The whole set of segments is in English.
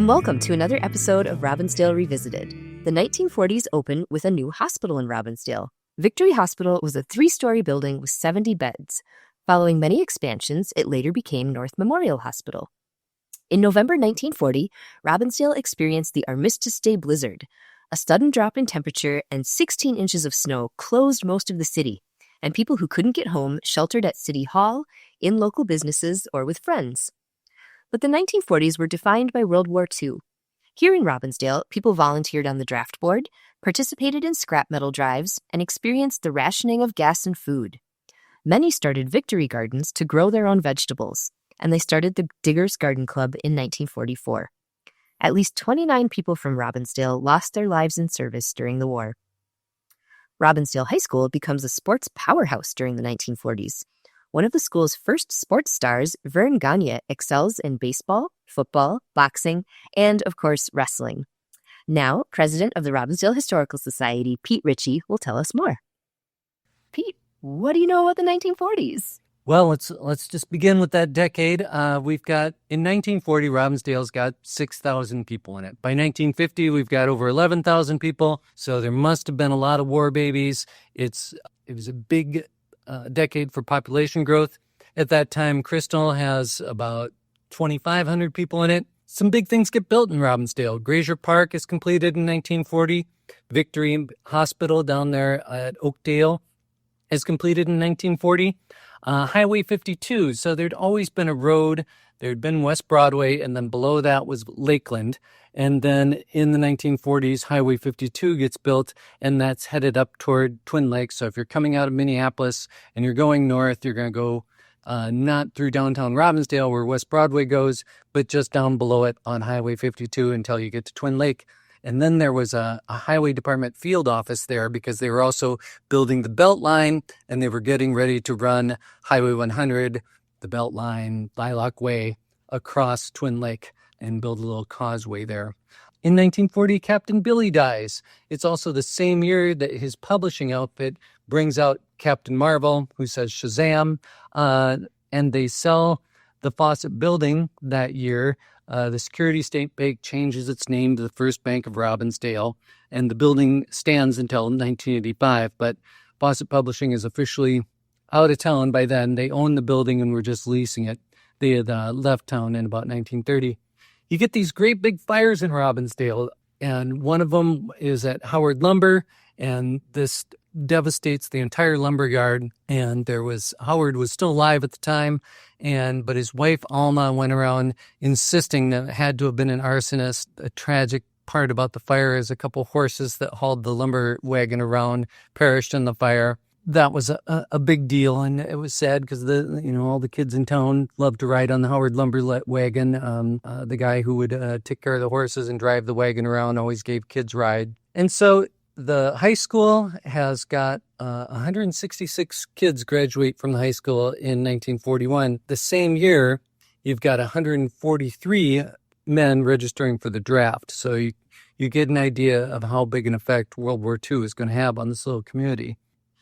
welcome to another episode of Robbinsdale Revisited. The 1940s opened with a new hospital in Robbinsdale. Victory Hospital was a 3-story building with 70 beds. Following many expansions, it later became North Memorial Hospital. In November 1940, Robbinsdale experienced the Armistice Day Blizzard. A sudden drop in temperature and 16 inches of snow closed most of the city, and people who couldn't get home sheltered at City Hall, in local businesses, or with friends. But the 1940s were defined by World War II. Here in Robbinsdale, people volunteered on the draft board, participated in scrap metal drives, and experienced the rationing of gas and food. Many started victory gardens to grow their own vegetables, and they started the Diggers Garden Club in 1944. At least 29 people from Robbinsdale lost their lives in service during the war. Robbinsdale High School becomes a sports powerhouse during the 1940s. One of the school's first sports stars, Vern Gagne, excels in baseball, football, boxing, and, of course, wrestling. Now, president of the Robbinsdale Historical Society, Pete Ritchie, will tell us more. Pete, what do you know about the 1940s? Well, let's just begin with that decade. We've got, in 1940, Robbinsdale's got 6,000 people in it. By 1950, we've got over 11,000 people, so there must have been a lot of war babies. It was a big decade for population growth. At that time, Crystal has about 2,500 people in it. Some big things get built in Robbinsdale. Grazier Park is completed in 1940. Victory Hospital down there at Oakdale is completed in 1940. Highway 52, so there'd always been a road. There'd been West Broadway, and then below that was Lakeland. And then in the 1940s, Highway 52 gets built, and that's headed up toward Twin Lakes. So if you're coming out of Minneapolis and you're going north, you're going to go not through downtown Robbinsdale where West Broadway goes, but just down below it on Highway 52 until you get to Twin Lake. And then there was a highway department field office there because they were also building the Beltline, and they were getting ready to run Highway 100, the Beltline, Lilac Way, across Twin Lake and build a little causeway there. In 1940, Captain Billy dies. It's also the same year that his publishing outfit brings out Captain Marvel, who says Shazam, and they sell the Fawcett Building that year. The Security State Bank changes its name to the First Bank of Robbinsdale, and the building stands until 1985, but Fawcett Publishing is officially out of town by then. They own the building and were just leasing it. They had left town in about 1930. You get these great big fires in Robbinsdale, and one of them is at Howard Lumber, and this devastates the entire lumber yard. And Howard was still alive at the time, but his wife Alma went around insisting that it had to have been an arsonist. A tragic part about the fire is a couple horses that hauled the lumber wagon around perished in the fire. That was a big deal, and it was sad because all the kids in town loved to ride on the Howard Lumber wagon. The guy who would take care of the horses and drive the wagon around always gave kids ride. And so the high school has got 166 kids graduate from the high school in 1941. The same year, you've got 143 men registering for the draft. So you get an idea of how big an effect World War II is going to have on this little community.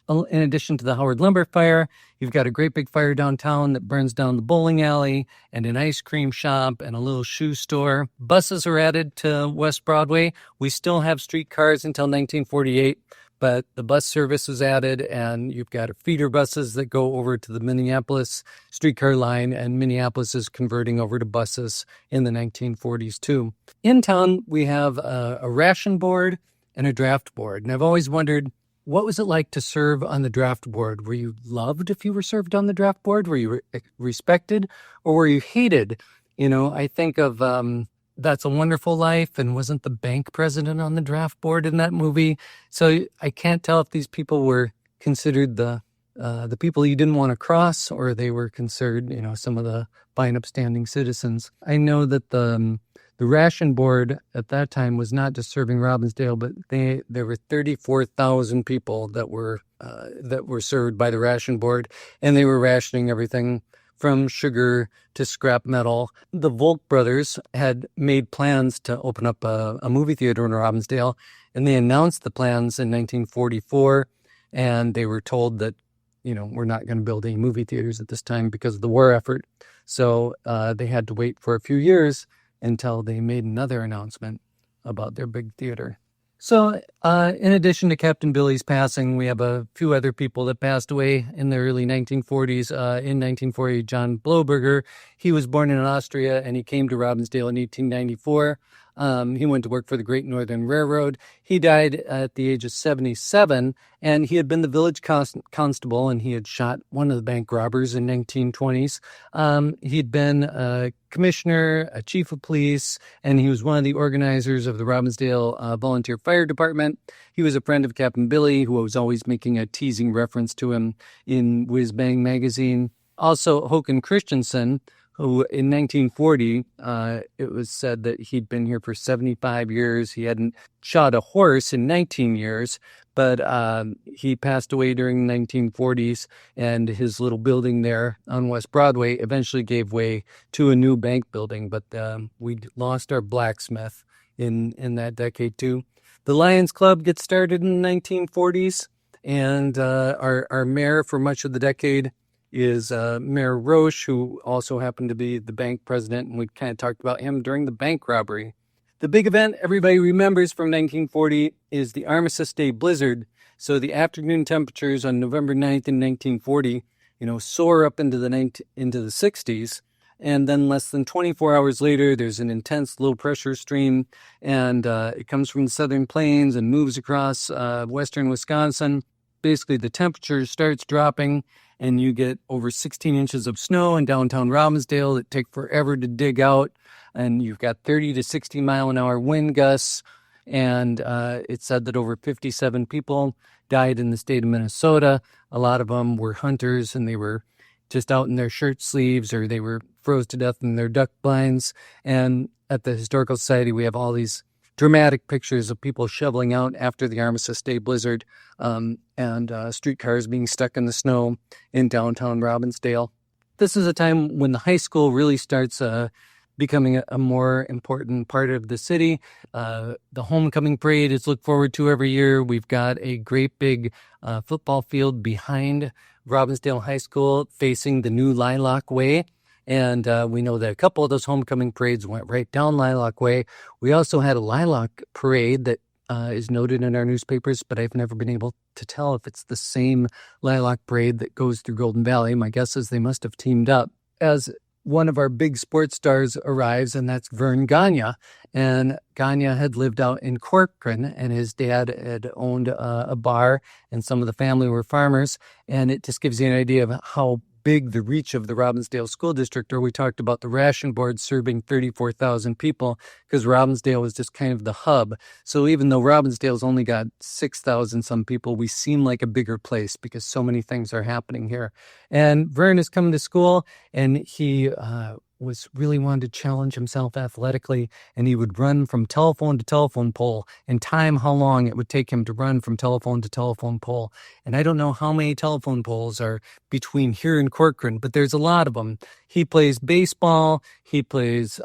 In addition to the Howard Lumber fire, you've got a great big fire downtown that burns down the bowling alley and an ice cream shop and a little shoe store. Buses are added to West Broadway. We still have streetcars until 1948, but the bus service was added, and you've got feeder buses that go over to the Minneapolis streetcar line, and Minneapolis is converting over to buses in the 1940s too. In town, we have a ration board and a draft board, and I've always wondered, what was it like to serve on the draft board? Were you loved if you were served on the draft board? Were you respected, or were you hated? I think of That's a Wonderful Life, and wasn't the bank president on the draft board in that movie? So I can't tell if these people were considered the people you didn't want to cross, or they were considered, some of the fine, upstanding citizens. I know that the ration board at that time was not just serving Robbinsdale, but there were 34,000 people that were served by the ration board, and they were rationing everything from sugar to scrap metal. The Volk brothers had made plans to open up a movie theater in Robbinsdale, and they announced the plans in 1944, and they were told that, we're not going to build any movie theaters at this time because of the war effort. So they had to wait for a few years until they made another announcement about their big theater. So in addition to Captain Billy's passing, we have a few other people that passed away in the early 1940s. In 1940, John Bloberger, he was born in Austria and he came to Robbinsdale in 1894. He went to work for the Great Northern Railroad. He died at the age of 77, and he had been the village constable, and he had shot one of the bank robbers in 1920s. He'd been a commissioner, a chief of police, and he was one of the organizers of the Robbinsdale Volunteer Fire Department. He was a friend of Captain Billy, who was always making a teasing reference to him in Whiz Bang magazine. Also, Håkan Christensen, who in 1940, it was said that he'd been here for 75 years. He hadn't shot a horse in 19 years, but he passed away during the 1940s, and his little building there on West Broadway eventually gave way to a new bank building, but we lost our blacksmith in that decade too. The Lions Club gets started in the 1940s, and our mayor for much of the decade is Mayor Roche, who also happened to be the bank president, and we kind of talked about him during the bank robbery. The big event everybody remembers from 1940 is the Armistice Day Blizzard. So the afternoon temperatures on November 9th in 1940, soar up into the 60s. And then less than 24 hours later, there's an intense low-pressure stream, and it comes from the southern plains and moves across western Wisconsin. Basically, the temperature starts dropping, and you get over 16 inches of snow in downtown Robbinsdale that take forever to dig out, and you've got 30 to 60 mile an hour wind gusts, and it's said that over 57 people died in the state of Minnesota. A lot of them were hunters, and they were just out in their shirt sleeves, or they were froze to death in their duck blinds. And at the Historical Society, we have all these dramatic pictures of people shoveling out after the Armistice Day Blizzard, and streetcars being stuck in the snow in downtown Robbinsdale. This is a time when the high school really starts becoming a more important part of the city. The homecoming parade is looked forward to every year. We've got a great big football field behind Robbinsdale High School facing the new Lilac Way. And we know that a couple of those homecoming parades went right down Lilac Way. We also had a Lilac parade that is noted in our newspapers, but I've never been able to tell if it's the same Lilac parade that goes through Golden Valley. My guess is they must have teamed up. As one of our big sports stars arrives, and that's Vern Gagne. And Gagne had lived out in Corcoran, and his dad had owned a bar, and some of the family were farmers. And it just gives you an idea of how big the reach of the Robbinsdale School District, or we talked about the ration board serving 34,000 people, because Robbinsdale was just kind of the hub. So even though Robbinsdale's only got 6,000 some people, we seem like a bigger place because so many things are happening here. And Vern is coming to school, and he was really wanted to challenge himself athletically, and he would run from telephone to telephone pole and time how long it would take him to run from telephone to telephone pole. And I don't know how many telephone poles are between here and Corcoran, but there's a lot of them. He plays baseball. He plays,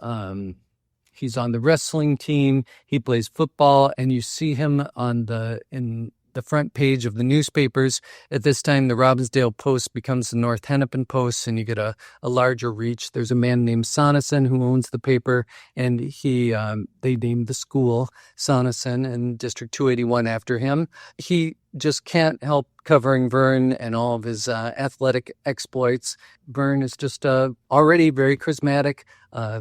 he's on the wrestling team. He plays football, and you see him in the front page of the newspapers. At this time, the Robbinsdale Post becomes the North Hennepin Post, and you get a larger reach. There's a man named Sonneson who owns the paper, and they named the school Sonneson and District 281 after him. He just can't help covering Vern and all of his athletic exploits. Vern is just already very charismatic.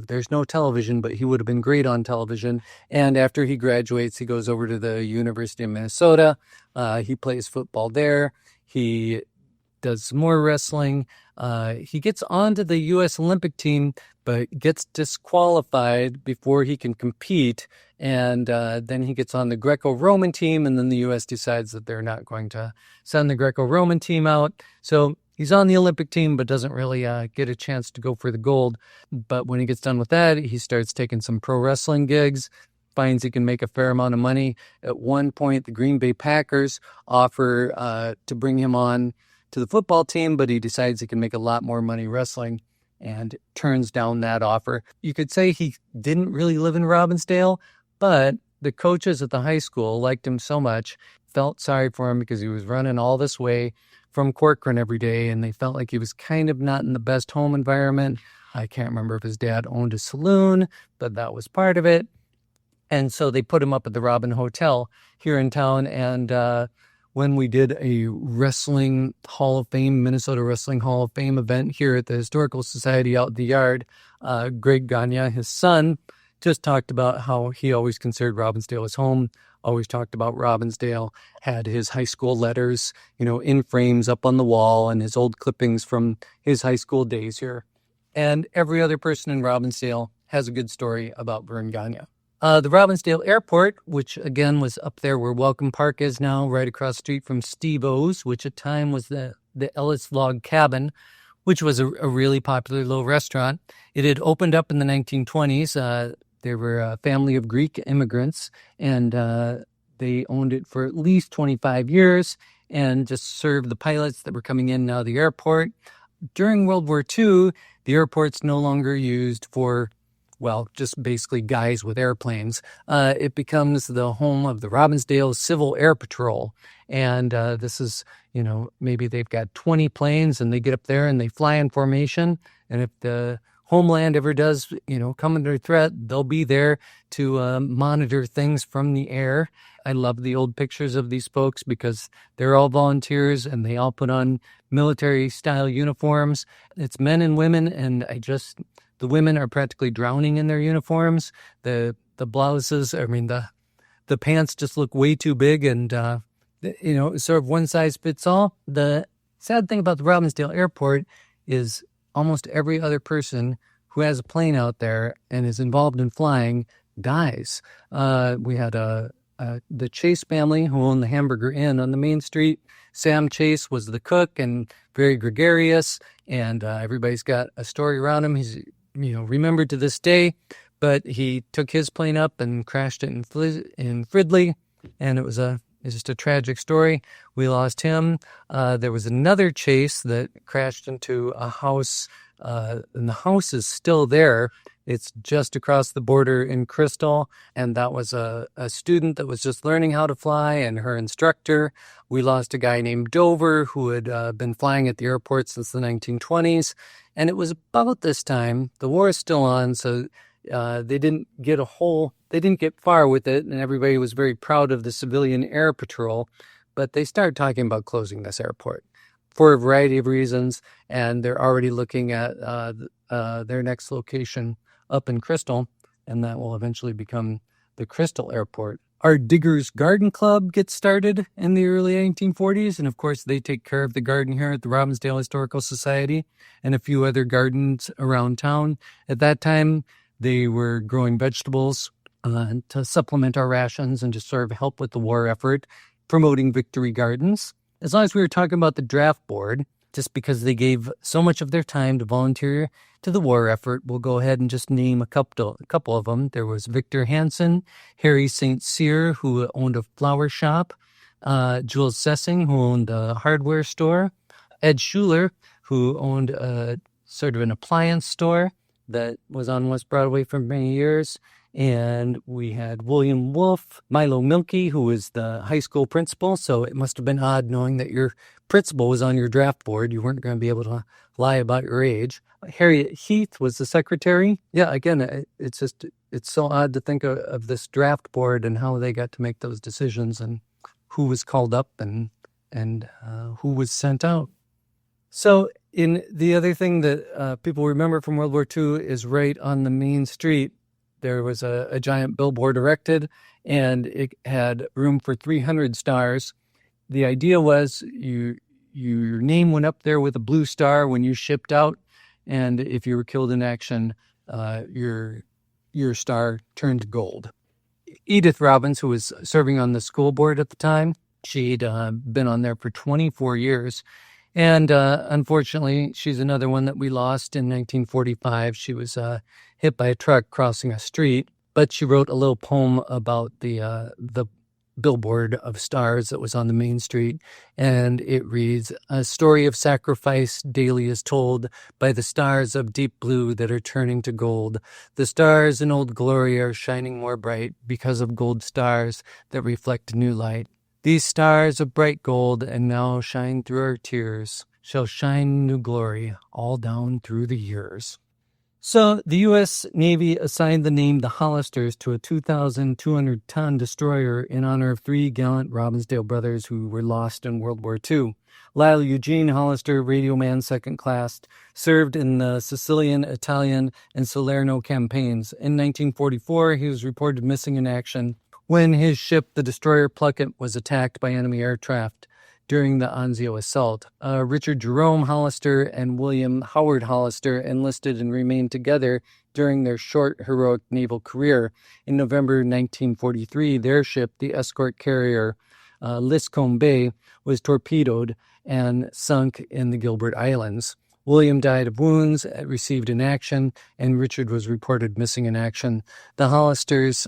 There's no television, but he would have been great on television. And after he graduates, he goes over to the University of Minnesota. He plays football there. He does some more wrestling. He gets onto the U.S. Olympic team, but gets disqualified before he can compete. And then he gets on the Greco-Roman team, and then the U.S. decides that they're not going to send the Greco-Roman team out. So he's on the Olympic team, but doesn't really get a chance to go for the gold. But when he gets done with that, he starts taking some pro wrestling gigs, finds he can make a fair amount of money. At one point, the Green Bay Packers offer to bring him on to the football team, but he decides he can make a lot more money wrestling and turns down that offer. You could say he didn't really live in Robbinsdale, but the coaches at the high school liked him so much, felt sorry for him because he was running all this way from Corcoran every day, and they felt like he was kind of not in the best home environment. I can't remember if his dad owned a saloon, but that was part of it. And so they put him up at the Robin Hotel here in town. And when we did a wrestling Hall of Fame, Minnesota Wrestling Hall of Fame event here at the Historical Society out in the yard, Greg Gagne, his son, just talked about how he always considered Robbinsdale his home, always talked about Robbinsdale, had his high school letters, in frames up on the wall and his old clippings from his high school days here. And every other person in Robbinsdale has a good story about Vern Gagne. The Robbinsdale Airport, which again was up there where Welcome Park is now, right across the street from Steve-O's, which at time was the Ellis Log Cabin, which was a really popular little restaurant. It had opened up in the 1920s. There were a family of Greek immigrants, and they owned it for at least 25 years and just served the pilots that were coming in and out of the airport. During World War II, the airport's no longer used for, just basically guys with airplanes. It becomes the home of the Robbinsdale Civil Air Patrol. And this is, maybe they've got 20 planes and they get up there and they fly in formation. And if the homeland ever does, come under threat, they'll be there to monitor things from the air. I love the old pictures of these folks because they're all volunteers and they all put on military-style uniforms. It's men and women, and the women are practically drowning in their uniforms. The blouses, the pants just look way too big, and sort of one size fits all. The sad thing about the Robbinsdale Airport is almost every other person who has a plane out there and is involved in flying dies. We had the Chase family who owned the Hamburger Inn on the main street. Sam Chase was the cook and very gregarious, and everybody's got a story around him. He's remembered to this day, but he took his plane up and crashed it in Fridley, and it's just a tragic story. We lost him. There was another Chase that crashed into a house, and the house is still there. It's just across the border in Crystal, and that was a student that was just learning how to fly and her instructor. We lost a guy named Dover who had been flying at the airport since the 1920s, and it was about this time, the war is still on, so they didn't get far with it, and everybody was very proud of the civilian air patrol, but they started talking about closing this airport for a variety of reasons, and they're already looking at their next location up in Crystal, and that will eventually become the Crystal Airport. Our Diggers Garden Club gets started in the early 1940s, and of course they take care of the garden here at the Robbinsdale Historical Society and a few other gardens around town. At that time, they were growing vegetables to supplement our rations and to sort of help with the war effort, promoting victory gardens. As long as we were talking about the draft board, just because they gave so much of their time to volunteer to the war effort, we'll go ahead and just name a couple of them. There was Victor Hansen, Harry St. Cyr, who owned a flower shop, Jules Sessing, who owned a hardware store, Ed Schuler, who owned a sort of an appliance store that was on West Broadway for many years. And we had William Wolfe, Milo Milkey, who was the high school principal. So it must have been odd knowing that your principal was on your draft board. You weren't going to be able to lie about your age. Harriet Heath was the secretary. Yeah, again, it's so odd to think of this draft board and how they got to make those decisions and who was called up and who was sent out. So in the other thing that people remember from World War II is right on the main street, there was a giant billboard erected, and it had room for 300 stars. The idea was your name went up there with a blue star when you shipped out, and if you were killed in action, your star turned to gold. Edith Robbins, who was serving on the school board at the time, she'd been on there for 24 years. And unfortunately, she's another one that we lost in 1945. She was hit by a truck crossing a street, but she wrote a little poem about the billboard of stars that was on the main street, and it reads, "A story of sacrifice daily is told by the stars of deep blue that are turning to gold. The stars in old glory are shining more bright because of gold stars that reflect new light. These stars of bright gold and now shine through our tears, shall shine new glory all down through the years." So the U.S. Navy assigned the name the Hollisters to a 2,200-ton destroyer in honor of 3 gallant Robbinsdale brothers who were lost in World War II. Lyle Eugene Hollister, radio man second class, served in the Sicilian, Italian, and Salerno campaigns. In 1944, he was reported missing in action when his ship, the destroyer Pluckett, was attacked by enemy aircraft during the Anzio assault. Richard Jerome Hollister and William Howard Hollister enlisted and remained together during their short, heroic naval career. In November 1943, their ship, the escort carrier Liscombe Bay, was torpedoed and sunk in the Gilbert Islands. William died of wounds, received in action, and Richard was reported missing in action. The Hollisters,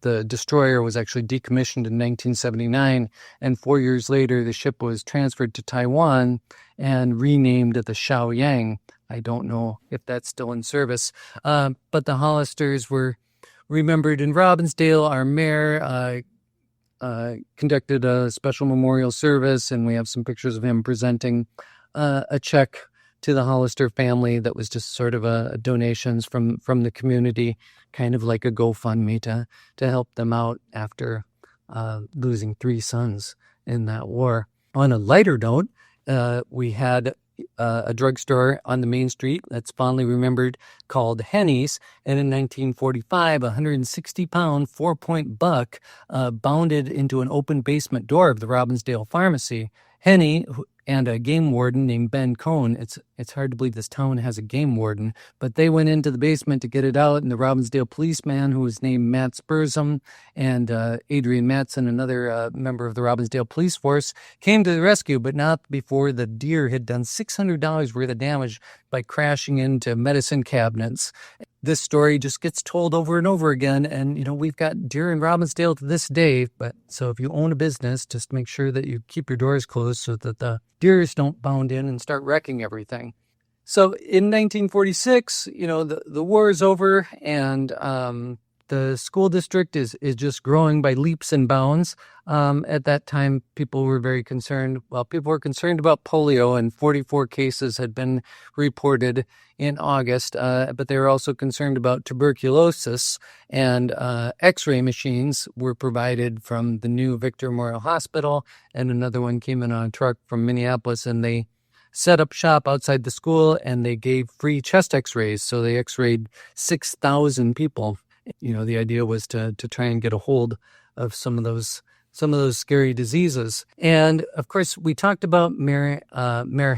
the destroyer, was actually decommissioned in 1979, and 4 years later, the ship was transferred to Taiwan and renamed the Shaoyang. I don't know if that's still in service, but the Hollisters were remembered in Robbinsdale. Our mayor conducted a special memorial service, and we have some pictures of him presenting a check to the Hollister family that was just sort of a donations from the community, kind of like a GoFundMe to help them out after losing 3 sons in that war. On a lighter note, we had a drugstore on the main street that's fondly remembered called Henny's, and in 1945, a 160-pound 4-point buck bounded into an open basement door of the Robbinsdale pharmacy. Henny and a game warden named Ben Cohn. It's hard to believe this town has a game warden, but they went into the basement to get it out, and the Robbinsdale policeman, who was named Matt Spurzum, and Adrian Matson, another member of the Robbinsdale police force, came to the rescue, but not before the deer had done $600 worth of damage by crashing into medicine cabinets. This story just gets told over and over again, and we've got deer in Robbinsdale to this day. But so if you own a business, just make sure that you keep your doors closed so that the deers don't bound in and start wrecking everything. So in 1946, the war is over, and the school district is just growing by leaps and bounds. At that time, people were very concerned. Well, people were concerned about polio, and 44 cases had been reported in August, but they were also concerned about tuberculosis, and x-ray machines were provided from the new Victor Memorial Hospital, and another one came in on a truck from Minneapolis, and they set up shop outside the school, and they gave free chest x-rays. So they x-rayed 6,000 people. The idea was to try and get a hold of some of those scary diseases. And of course, we talked about Mayor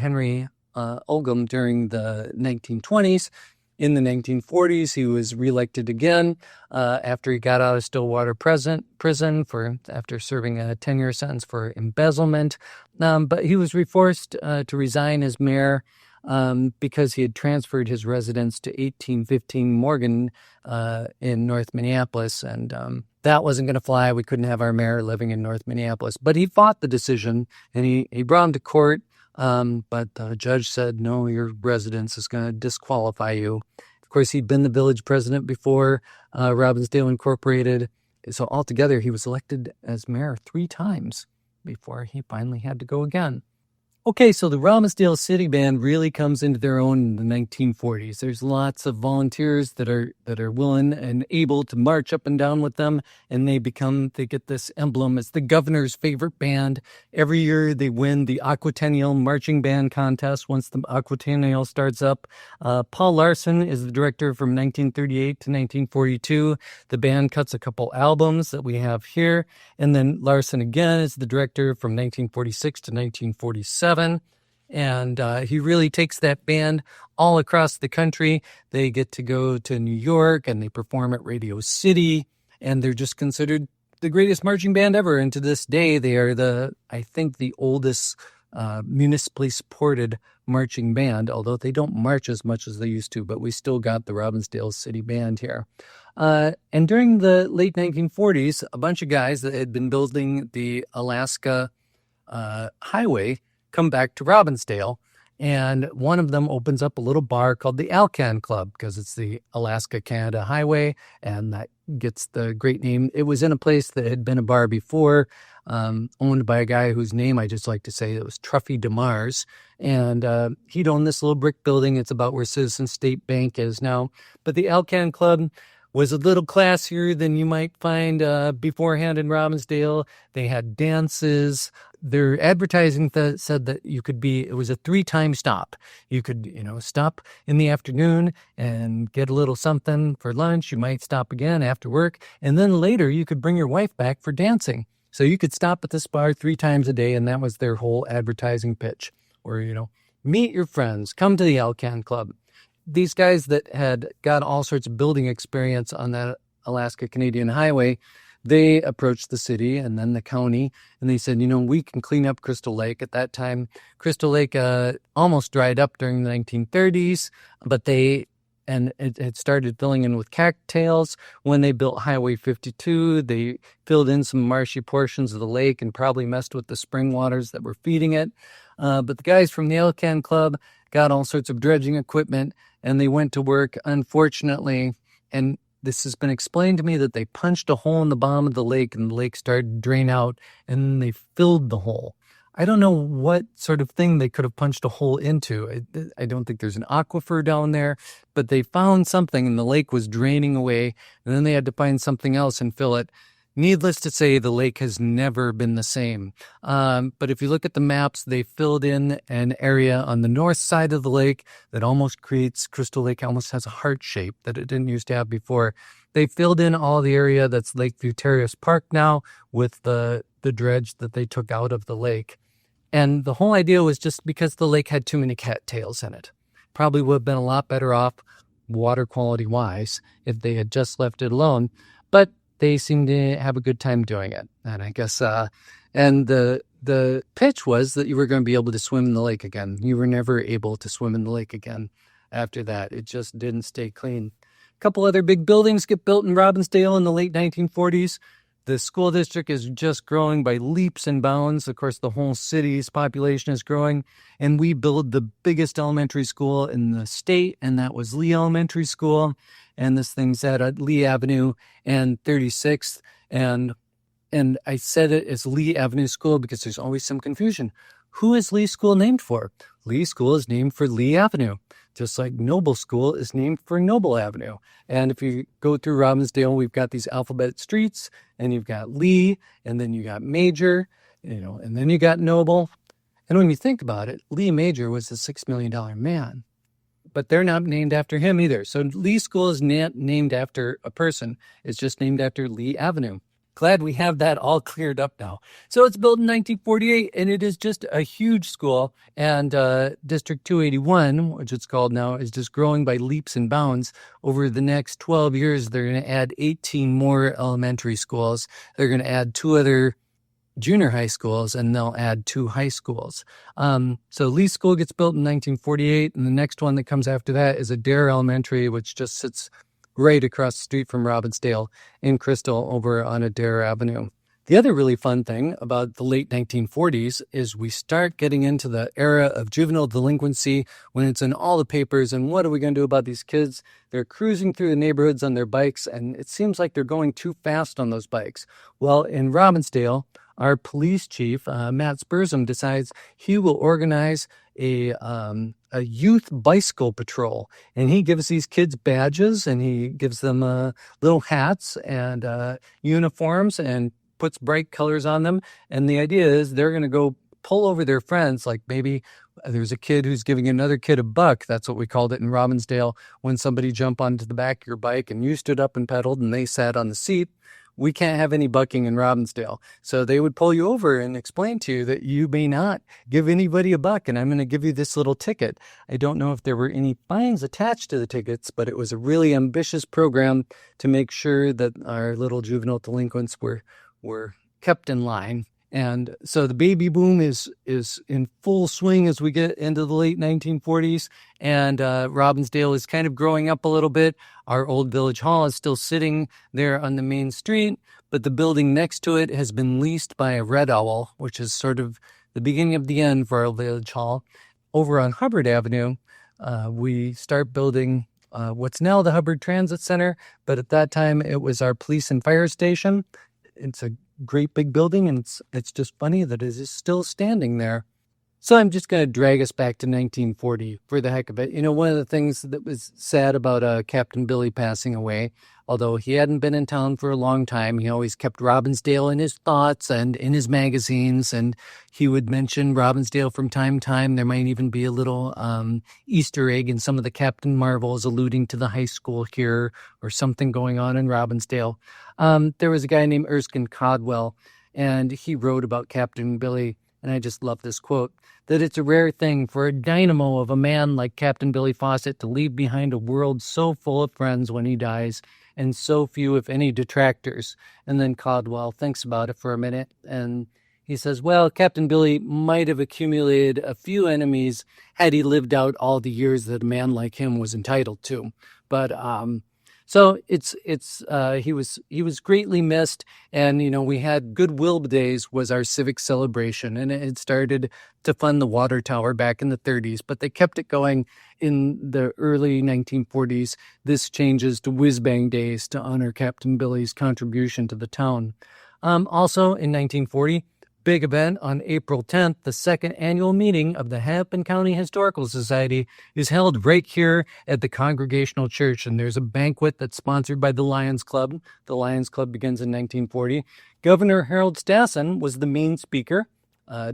Henry Oldham during the 1920s. In the 1940s, he was reelected again after he got out of Stillwater prison after serving a 10-year sentence for embezzlement. But he was forced to resign as mayor because he had transferred his residence to 1815 Morgan in North Minneapolis, and that wasn't going to fly. We couldn't have our mayor living in North Minneapolis. But he fought the decision, and he brought him to court, but the judge said, no, your residence is going to disqualify you. Of course, he'd been the village president before Robbinsdale Incorporated, so altogether he was elected as mayor 3 times before he finally had to go again. Okay, so the Robbinsdale City Band really comes into their own in the 1940s. There's lots of volunteers that are willing and able to march up and down with them, and they get this emblem. It's the governor's favorite band. Every year they win the Aquatennial Marching Band Contest once the Aquatennial starts up. Paul Larson is the director from 1938 to 1942. The band cuts a couple albums that we have here, and then Larson again is the director from 1946 to 1947. And he really takes that band all across the country. They get to go to New York, and they perform at Radio City, and they're just considered the greatest marching band ever. And to this day, they are I think the oldest municipally supported marching band, although they don't march as much as they used to, but we still got the Robbinsdale City Band here. And during the late 1940s, a bunch of guys that had been building the Alaska Highway come back to Robbinsdale, And one of them opens up a little bar called the Alcan Club because it's the Alaska-Canada Highway, and that gets the great name. It was in a place that had been a bar before, owned by a guy whose name I just like to say. It was Truffy DeMars, and he'd owned this little brick building. It's about where Citizen State Bank is now. But the Alcan Club was a little classier than you might find beforehand in Robbinsdale. They had dances. Their advertising said that it was a 3-time stop. You could, stop in the afternoon and get a little something for lunch. You might stop again after work. And then later you could bring your wife back for dancing. So you could stop at this bar 3 times a day, and that was their whole advertising pitch. Or, meet your friends, come to the Alcan Club. These guys that had got all sorts of building experience on that Alaska-Canadian highway, they approached the city and then the county, and they said, we can clean up Crystal Lake. At that time, Crystal Lake almost dried up during the 1930s, but it had started filling in with cattails. When they built Highway 52, they filled in some marshy portions of the lake and probably messed with the spring waters that were feeding it. But the guys from the Alcan Club got all sorts of dredging equipment, and they went to work. Unfortunately, and this has been explained to me, that they punched a hole in the bottom of the lake, and the lake started to drain out, and then they filled the hole. I don't know what sort of thing they could have punched a hole into. I don't think there's an aquifer down there, but they found something, and the lake was draining away, and then they had to find something else and fill it. Needless to say, the lake has never been the same. But if you look at the maps, they filled in an area on the north side of the lake that almost creates, Crystal Lake almost has a heart shape that it didn't used to have before. They filled in all the area that's Lakeview Terrace Park now with the dredge that they took out of the lake. And the whole idea was just because the lake had too many cattails in it. Probably would have been a lot better off water quality wise if they had just left it alone. But they seemed to have a good time doing it. And I guess, and the pitch was that you were going to be able to swim in the lake again. You were never able to swim in the lake again after that. It just didn't stay clean. A couple other big buildings get built in Robbinsdale in the late 1940s. The school district is just growing by leaps and bounds. Of course, the whole city's population is growing, and we build the biggest elementary school in the state, and that was Lee Elementary School. And this thing's at Lee Avenue and 36th. And I said it as Lee Avenue School because there's always some confusion. Who is Lee School named for? Lee School is named for Lee Avenue, just like Noble School is named for Noble Avenue. And if you go through Robbinsdale, we've got these alphabet streets, and you've got Lee, and then you got Major, and then you got Noble. And when you think about it, Lee Major was a $6 million man. But they're not named after him either. So Lee School is not named after a person. It's just named after Lee Avenue. Glad we have that all cleared up now. So it's built in 1948, and it is just a huge school. And District 281, which it's called now, is just growing by leaps and bounds. Over the next 12 years, they're going to add 18 more elementary schools. They're going to add 2 other junior high schools, and they'll add 2 high schools. So Lee School gets built in 1948, and the next one that comes after that is Adair Elementary, which just sits right across the street from Robbinsdale in Crystal over on Adair Avenue. The other really fun thing about the late 1940s is we start getting into the era of juvenile delinquency when it's in all the papers. And what are we going to do about these kids? They're cruising through the neighborhoods on their bikes, and it seems like they're going too fast on those bikes. Well, in Robbinsdale, our police chief, Matt Spursum, decides he will organize a youth bicycle patrol. And he gives these kids badges, and he gives them little hats and uniforms and puts bright colors on them. And the idea is they're going to go pull over their friends. Like maybe there's a kid who's giving another kid a buck. That's what we called it in Robbinsdale. When somebody jumped onto the back of your bike and you stood up and pedaled and they sat on the seat, we can't have any bucking in Robbinsdale. So they would pull you over and explain to you that you may not give anybody a buck, and I'm going to give you this little ticket. I don't know if there were any fines attached to the tickets, but it was a really ambitious program to make sure that our little juvenile delinquents were kept in line. And so the baby boom is in full swing as we get into the late 1940s, and Robbinsdale is kind of growing up a little bit. Our old village hall is still sitting there on the main street, but the building next to it has been leased by a Red Owl, which is sort of the beginning of the end for our village hall. over on Hubbard Avenue, we start building what's now the Hubbard Transit Center, but at that time it was our police and fire station. It's a great big building, and it's just funny that it is still standing there. So I'm just going to drag us back to 1940 for the heck of it. You know, one of the things that was sad about Captain Billy passing away, although he hadn't been in town for a long time, he always kept Robbinsdale in his thoughts and in his magazines, and he would mention Robbinsdale from time to time. There might even be a little Easter egg in some of the Captain Marvels alluding to the high school here or something going on in Robbinsdale. There was a guy named Erskine Codwell, and he wrote about Captain Billy, and I just love this quote, that it's a rare thing for a dynamo of a man like Captain Billy Fawcett to leave behind a world so full of friends when he dies, and so few, if any, detractors. And then Codwell thinks about it for a minute, and he says, well, Captain Billy might have accumulated a few enemies had he lived out all the years that a man like him was entitled to. But so he was greatly missed, and you know, we had Goodwill Days was our civic celebration, and it had started to fund the water tower back in the 30s, but they kept it going in the early 1940s. This changes to Whiz Bang Days to honor Captain Billy's contribution to the town. Also in 1940. Big event on April 10th, the second annual meeting of the Hennepin County Historical Society is held right here at the Congregational Church, and there's a banquet that's sponsored by the Lions Club. The Lions Club begins in 1940. Governor Harold Stassen was the main speaker.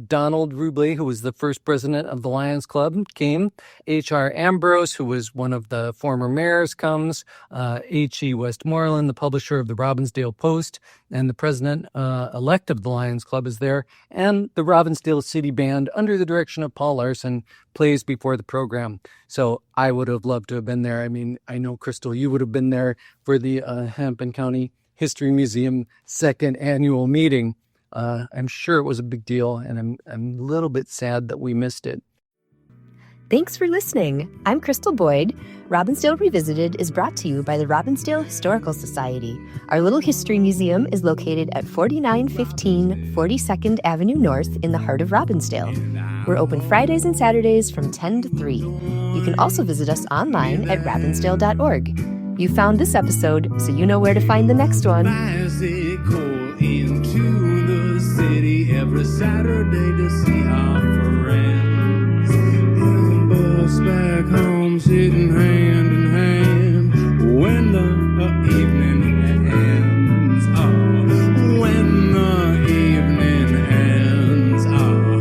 Donald Rubley, who was the first president of the Lions Club, came. H.R. Ambrose, who was one of the former mayors, comes. H.E. Westmoreland, the publisher of the Robbinsdale Post, and the president-elect of the Lions Club is there. And the Robbinsdale City Band, under the direction of Paul Larson, plays before the program. So I would have loved to have been there. I mean, I know, Crystal, you would have been there for the Hennepin County History Museum second annual meeting. I'm sure it was a big deal, and I'm a little bit sad that we missed it. Thanks for listening. I'm Crystal Boyd. Robbinsdale Revisited is brought to you by the Robbinsdale Historical Society. Our little history museum is located at 4915 42nd Avenue North in the heart of Robbinsdale. We're open Fridays and Saturdays from 10 to 3. You can also visit us online at robbinsdale.org. You found this episode, so you know where to find the next one. Into the city every Saturday to see our friends. And bus back home sitting hand in hand when the evening ends. Oh, when the evening ends. Oh,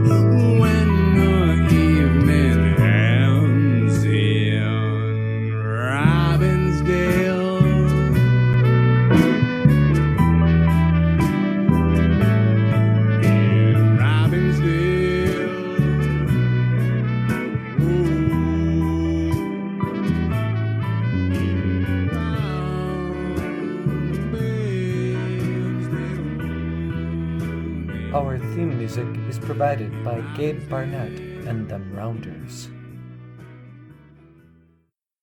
when the evening ends in Robbinsdale. Our theme music is provided by Gabe Barnett and Them Rounders.